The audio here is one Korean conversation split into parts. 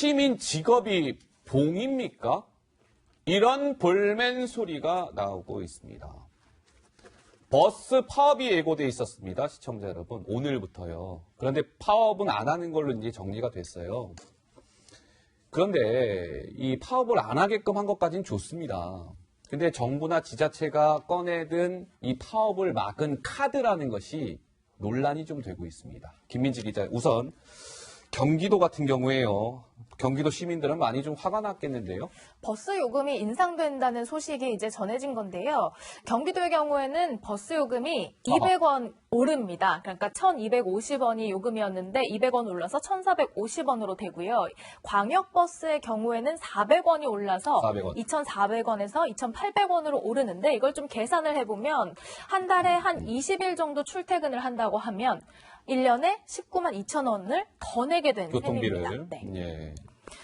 시민 직업이 봉입니까? 이런 볼멘 소리가 나오고 있습니다. 버스 파업이 예고돼 있었습니다. 시청자 여러분. 오늘부터요. 그런데 파업은 안 하는 걸로 이제 정리가 됐어요. 그런데 이 파업을 안 하게끔 한 것까지는 좋습니다. 근데 정부나 지자체가 꺼내든 이 파업을 막은 카드라는 것이 논란이 좀 되고 있습니다. 김민지 기자, 우선 경기도 같은 경우에요. 경기도 시민들은 많이 좀 화가 났겠는데요. 버스 요금이 인상된다는 소식이 이제 전해진 건데요. 경기도의 경우에는 버스 요금이 200원 오릅니다. 그러니까 1,250원이 요금이었는데 200원 올라서 1,450원으로 되고요. 광역버스의 경우에는 400원이 올라서 400원. 2,400원에서 2,800원으로 오르는데 이걸 좀 계산을 해보면 한 달에 한 20일 정도 출퇴근을 한다고 하면 1년에 19만 2천 원을 더 내게 되는 교통비를. 셈입니다. 네. 예.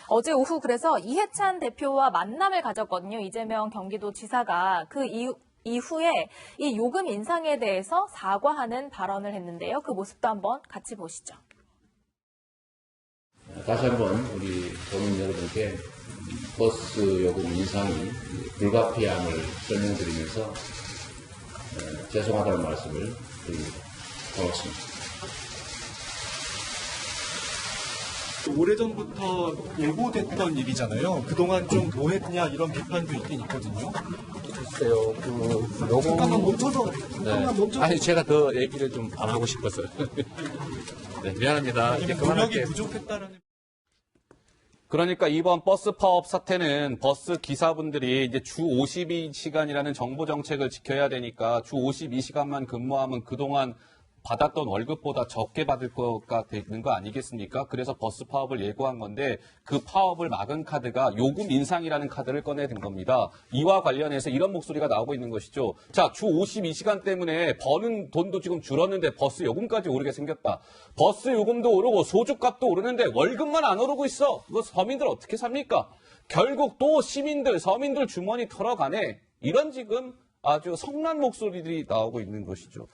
어제 오후 그래서 이해찬 대표와 만남을 가졌거든요. 이재명 경기도지사가 그 이후에 이 요금 인상에 대해서 사과하는 발언을 했는데요. 그 모습도 한번 같이 보시죠. 다시 한번 우리 도민 여러분께 버스 요금 인상이 불가피함을 설명드리면서 죄송하다는 말씀을 드립니다. 고맙습니다. 오래전부터 예고됐던 일이잖아요. 그동안 좀 뭐했냐 이런 비판도 있긴 있거든요. 글쎄요, 잠깐만 멈춰서. 아니, 제가 더 얘기를 좀 안 하고 싶어서요. 네, 미안합니다. 이제 노력이 그만할게요. 부족했다라는. 그러니까 이번 버스 파업 사태는 버스 기사분들이 이제 주 52시간이라는 정부 정책을 지켜야 되니까 주 52시간만 근무하면 그동안 받았던 월급보다 적게 받을 거가 되는 거 아니겠습니까? 그래서 버스 파업을 예고한 건데 그 파업을 막은 카드가 요금 인상이라는 카드를 꺼내든 겁니다. 이와 관련해서 이런 목소리가 나오고 있는 것이죠. 자, 주 52시간 때문에 버는 돈도 지금 줄었는데 버스 요금까지 오르게 생겼다. 버스 요금도 오르고 소주값도 오르는데 월급만 안 오르고 있어. 이거 서민들 어떻게 삽니까? 결국 또 시민들, 서민들 주머니 털어가네. 이런 지금 아주 성난 목소리들이 나오고 있는 것이죠.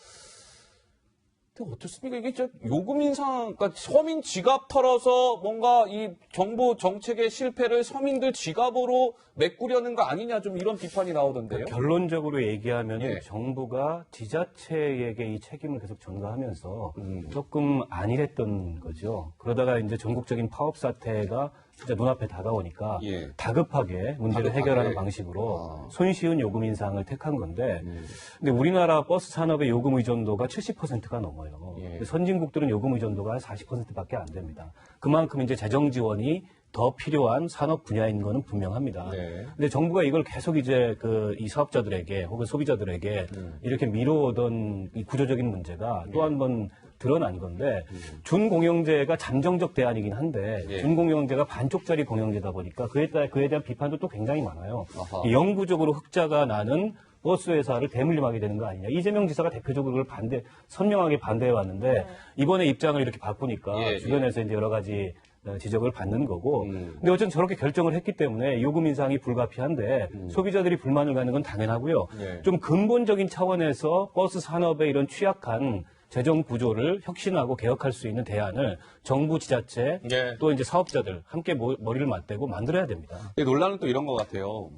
근데 어떻습니까? 이게 진짜 요금 인상, 그러니까 서민 지갑 털어서 뭔가 이 정부 정책의 실패를 서민들 지갑으로 메꾸려는 거 아니냐, 좀 이런 비판이 나오던데요. 결론적으로 얘기하면 예. 정부가 지자체에게 이 책임을 계속 전가하면서 조금 안일했던 거죠. 그러다가 이제 전국적인 파업 사태가 진짜 눈앞에 다가오니까 예. 다급하게 문제를 다급하게. 해결하는 방식으로 손쉬운 요금 인상을 택한 건데 음. 근데 우리나라 버스 산업의 요금 의존도가 70%가 넘어요. 예. 선진국들은 요금 의존도가 한 40%밖에 안 됩니다. 그만큼 이제 재정 지원이 더 필요한 산업 분야인 거는 분명합니다. 네. 근데 정부가 이걸 계속 이제 이 사업자들에게 혹은 소비자들에게 이렇게 미뤄오던 이 구조적인 문제가 또 한 번 드러난 건데 준공영제가 잠정적 대안이긴 한데 예. 준공영제가 반쪽짜리 공영제다 보니까 그에 대한 비판도 또 굉장히 많아요. 아하. 이 영구적으로 흑자가 나는 버스 회사를 대물림하게 되는 거 아니냐. 이재명 지사가 대표적으로 그걸 선명하게 반대해 왔는데 이번에 입장을 이렇게 바꾸니까 예, 주변에서 이제 여러 가지 지적을 받는 거고. 근데 어쨌든 저렇게 결정을 했기 때문에 요금 인상이 불가피한데 소비자들이 불만을 갖는 건 당연하고요. 예. 좀 근본적인 차원에서 버스 산업의 이런 취약한 재정 구조를 혁신하고 개혁할 수 있는 대안을 정부, 지자체, 예. 또 이제 사업자들 함께 머리를 맞대고 만들어야 됩니다. 근데 논란은 또 이런 것 같아요.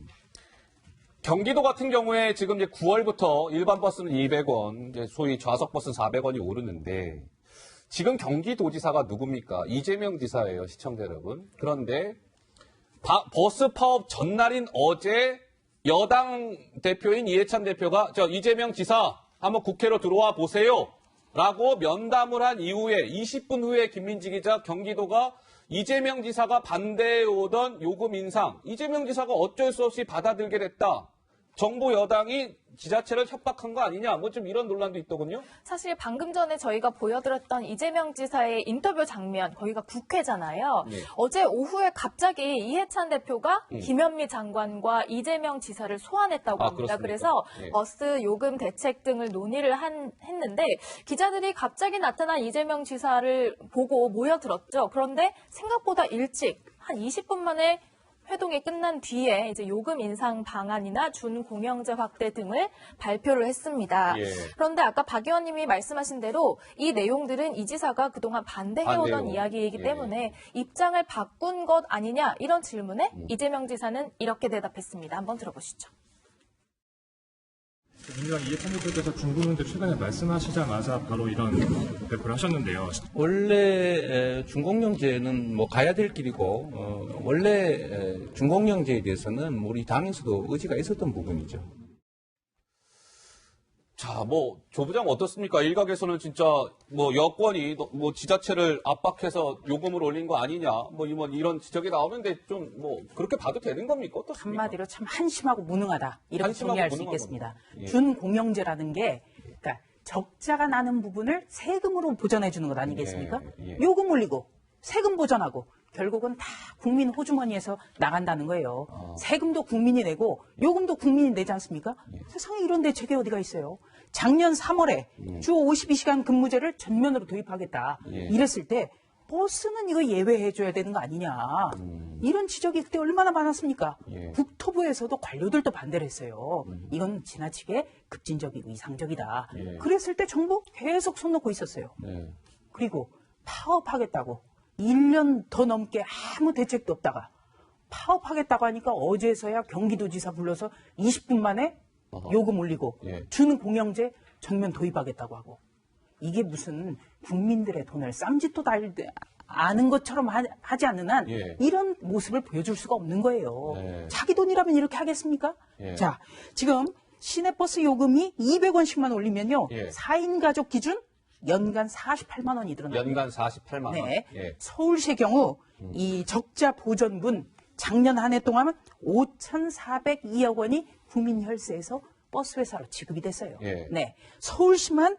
경기도 같은 경우에 지금 이제 9월부터 일반 버스는 200원, 이제 소위 좌석 버스는 400원이 오르는데 지금 경기도지사가 누굽니까? 이재명 지사예요, 시청자 여러분. 그런데 버스 파업 전날인 어제 여당 대표인 이해찬 대표가 이재명 지사 한번 국회로 들어와 보세요. 라고 면담을 한 이후에 20분 후에 김민지 기자 경기도가 이재명 지사가 반대해오던 요금 인상, 이재명 지사가 어쩔 수 없이 받아들게 됐다. 정부 여당이 지자체를 협박한 거 아니냐, 뭐 좀 이런 논란도 있더군요. 사실 방금 전에 저희가 보여드렸던 이재명 지사의 인터뷰 장면, 거기가 국회잖아요. 네. 어제 오후에 갑자기 이해찬 대표가 김현미 장관과 이재명 지사를 소환했다고 합니다. 그렇습니까? 그래서 네. 버스 요금 대책 등을 논의를 했는데 기자들이 갑자기 나타난 이재명 지사를 보고 모여들었죠. 그런데 생각보다 일찍 한 20분 만에 회동이 끝난 뒤에 이제 요금 인상 방안이나 준공영제 확대 등을 발표를 했습니다. 예. 그런데 아까 박 의원님이 말씀하신 대로 이 내용들은 이 지사가 그동안 반대해오던 반대요. 이야기이기 예. 때문에 입장을 바꾼 것 아니냐 이런 질문에 이재명 지사는 이렇게 대답했습니다. 한번 들어보시죠. 민주당 이해찬대표께서 중국문제 최근에 말씀하시자마자 바로 이런 발표를 하셨는데요. 원래 중공영제는 뭐 가야 될 길이고 원래 중공영제에 대해서는 우리 당에서도 의지가 있었던 부분이죠. 자, 뭐, 조 부장 어떻습니까? 일각에서는 진짜, 뭐, 여권이, 뭐, 지자체를 압박해서 요금을 올린 거 아니냐, 뭐, 이런 지적이 나오는데 좀, 뭐, 그렇게 봐도 되는 겁니까? 어떻습니까? 한마디로 참 한심하고 무능하다 이렇게 한심하고 정리할 수 무능한 있겠습니다. 겁니다. 예. 준공영제라는 게 그러니까 적자가 나는 부분을 세금으로 보전해 주는 것 아니겠습니까? 예, 예. 요금 올리고 세금 보전하고 결국은 다 국민 호주머니에서 나간다는 거예요. 세금도 국민이 내고 요금도 국민이 내지 않습니까? 세상에 이런 대책이 어디가 있어요. 작년 3월에 주 52시간 근무제를 전면으로 도입하겠다. 예. 이랬을 때 버스는 이거 예외해줘야 되는 거 아니냐. 이런 지적이 그때 얼마나 많았습니까? 예. 국토부에서도 관료들도 반대를 했어요. 이건 지나치게 급진적이고 이상적이다. 예. 그랬을 때 정부 계속 손 놓고 있었어요. 네. 그리고 파업하겠다고 1년 더 넘게 아무 대책도 없다가 파업하겠다고 하니까 어제서야 경기도지사 불러서 20분 만에 요금 올리고 예. 주는 공영제 전면 도입하겠다고 하고 이게 무슨 국민들의 돈을 쌈짓도 아는 것처럼 하지 않는 한 예. 이런 모습을 보여줄 수가 없는 거예요. 네. 자기 돈이라면 이렇게 하겠습니까? 예. 자, 지금 시내버스 요금이 200원씩만 올리면요. 예. 4인 가족 기준 연간 48만 원이 들어나요. 연간 48만 원. 네. 예. 서울시의 경우 이 적자 보전분 작년 한 해 동안은 5,402억 원이 국민혈세에서 버스 회사로 지급이 됐어요. 예. 네. 서울시만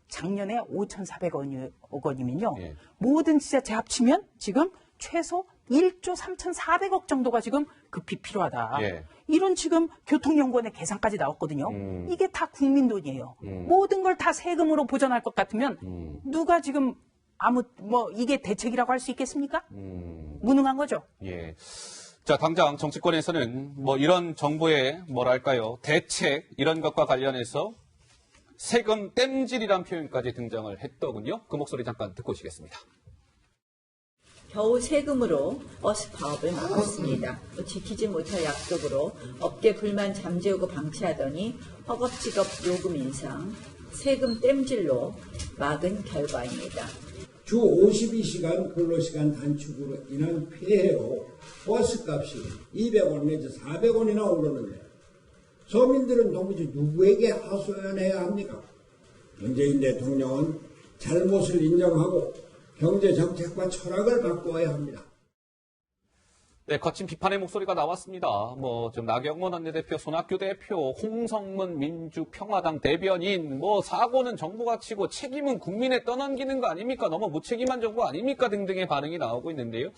작년에 5,400억 원이면요. 예. 모든 지자체 합치면 지금 최소 1조 3,400억 정도가 지금 급히 필요하다. 예. 이런 지금 교통연구원의 계산까지 나왔거든요. 이게 다 국민 돈이에요. 모든 걸 다 세금으로 보전할 것 같으면 누가 지금 이게 대책이라고 할 수 있겠습니까? 무능한 거죠. 예. 자, 당장 정치권에서는 뭐 이런 정부의 뭐랄까요, 대책, 이런 것과 관련해서 세금 땜질이란 표현까지 등장을 했더군요. 그 목소리 잠깐 듣고 오시겠습니다. 겨우 세금으로 버스 파업을 막았습니다. 또 지키지 못할 약속으로 업계 불만 잠재우고 방치하더니 허겁지겁 요금 인상, 세금 땜질로 막은 결과입니다. 주 52시간 근로시간 단축으로 인한 폐해로 버스값이 200원 내지 400원이나 오르는데 서민들은 도무지 누구에게 하소연해야 합니까? 문재인 대통령은 잘못을 인정하고 경제정책과 철학을 바꾸어야 합니다. 네, 거친 비판의 목소리가 나왔습니다. 뭐, 지금 나경원 원내대표, 손학규 대표, 홍성문 민주평화당 대변인, 뭐, 사고는 정부가 치고 책임은 국민에 떠넘기는 거 아닙니까? 너무 무책임한 정부 아닙니까? 등등의 반응이 나오고 있는데요.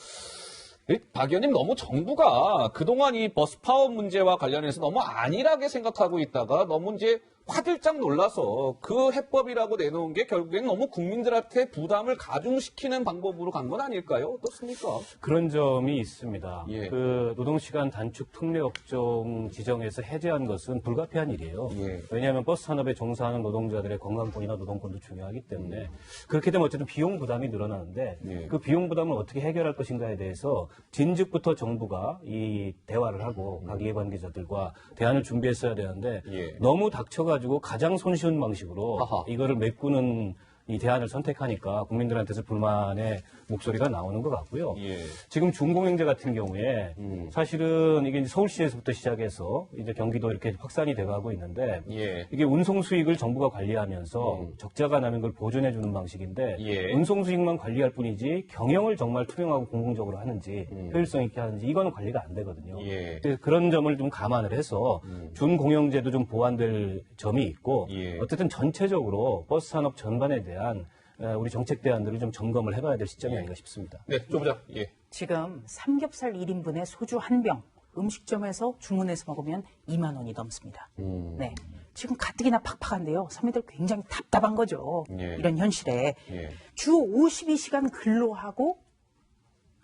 박 의원님, 너무 정부가 그동안 이 버스 파업 문제와 관련해서 너무 안일하게 생각하고 있다가 너무 이제 화들짝 놀라서 그 해법이라고 내놓은 게 결국엔 너무 국민들한테 부담을 가중시키는 방법으로 간 건 아닐까요? 어떻습니까? 그런 점이 있습니다. 예. 그 노동시간 단축 특례업종 지정에서 해제한 것은 불가피한 일이에요. 예. 왜냐하면 버스 산업에 종사하는 노동자들의 건강권이나 노동권도 중요하기 때문에 그렇게 되면 어쨌든 비용 부담이 늘어나는데 예. 그 비용 부담을 어떻게 해결할 것인가에 대해서 진즉부터 정부가 이 대화를 하고 각 이해관계자들과 대안을 준비했어야 되는데 예. 너무 닥쳐가지고 가장 손쉬운 방식으로 아하. 이거를 메꾸는 이 대안을 선택하니까 국민들한테서 불만의 목소리가 나오는 것 같고요. 예. 지금 준공영제 같은 경우에 사실은 이게 이제 서울시에서부터 시작해서 이제 경기도 이렇게 확산이 돼가고 있는데 예. 이게 운송 수익을 정부가 관리하면서 적자가 나는 걸 보존해주는 방식인데 예. 운송 수익만 관리할 뿐이지 경영을 정말 투명하고 공공적으로 하는지 효율성 있게 하는지 이거는 관리가 안 되거든요. 예. 그래서 그런 점을 좀 감안을 해서 준공영제도 좀 보완될 점이 있고 예. 어쨌든 전체적으로 버스 산업 전반에 대한 우리 정책 대안들을 좀 점검을 해봐야 될 시점이 아닌가 싶습니다. 네, 조 부장. 예. 지금 삼겹살 1인분에 소주 한 병 음식점에서 주문해서 먹으면 2만 원이 넘습니다. 네. 지금 가뜩이나 팍팍한데요. 서민들 굉장히 답답한 거죠. 예. 이런 현실에. 예. 주 52시간 근로하고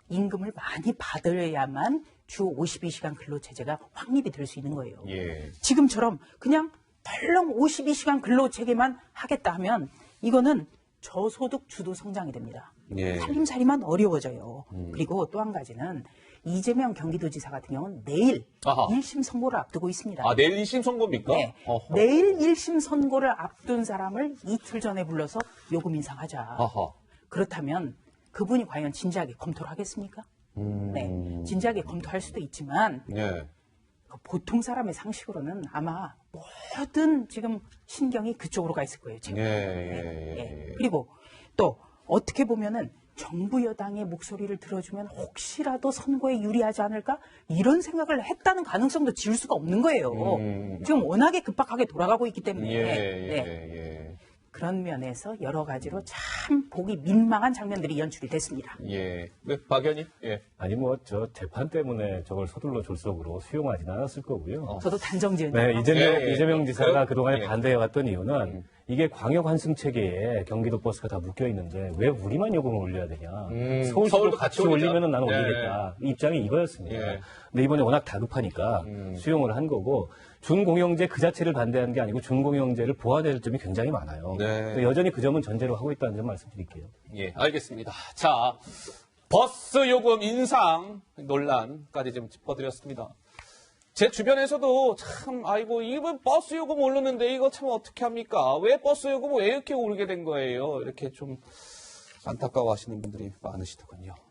임금을 많이 받아야만 주 52시간 근로체제가 확립이 될 수 있는 거예요. 예. 지금처럼 그냥 덜렁 52시간 근로체계만 하겠다 하면 이거는 저소득 주도 성장이 됩니다. 예. 살림살이만 어려워져요. 그리고 또 한 가지는 이재명 경기도지사 같은 경우는 내일 아하. 1심 선고를 앞두고 있습니다. 아, 내일 1심 선고입니까? 네. 어허. 내일 1심 선고를 앞둔 사람을 이틀 전에 불러서 요금 인상하자. 아하. 그렇다면 그분이 과연 진지하게 검토를 하겠습니까? 네, 진지하게 검토할 수도 있지만 예. 보통 사람의 상식으로는 아마 모든 지금 신경이 그쪽으로 가 있을 거예요. 지금. 예. 그리고 또 어떻게 보면은 정부 여당의 목소리를 들어주면 혹시라도 선거에 유리하지 않을까 이런 생각을 했다는 가능성도 지울 수가 없는 거예요. 지금 워낙에 급박하게 돌아가고 있기 때문에 네. 그런 면에서 여러 가지로 참 보기 민망한 장면들이 연출이 됐습니다. 예. 네, 박 의원님. 예. 아니 뭐 저 재판 때문에 저걸 서둘러 졸속으로 수용하지는 않았을 거고요. 저도 단정지은 네, 예. 이재명 지사가 그- 그동안에 예. 반대해왔던 이유는 이게 광역 환승 체계에 경기도 버스가 다 묶여 있는데 왜 우리만 요금을 올려야 되냐? 서울도 서울도 같이 같이 올리면은 나는 예. 올리겠다. 이 입장이 이거였습니다. 예. 근데 이번에 워낙 다급하니까 수용을 한 거고 준공영제 그 자체를 반대한 게 아니고 준공영제를 보완할 점이 굉장히 많아요. 네. 그래서 여전히 그 점은 전제로 하고 있다는 점 말씀드릴게요. 예, 알겠습니다. 자, 버스 요금 인상 논란까지 좀 짚어드렸습니다. 제 주변에서도 참, 아이고, 이번 버스 요금 오르는데 이거 참 어떻게 합니까? 왜 버스 요금 왜 이렇게 오르게 된 거예요? 이렇게 좀 안타까워 하시는 분들이 많으시더군요.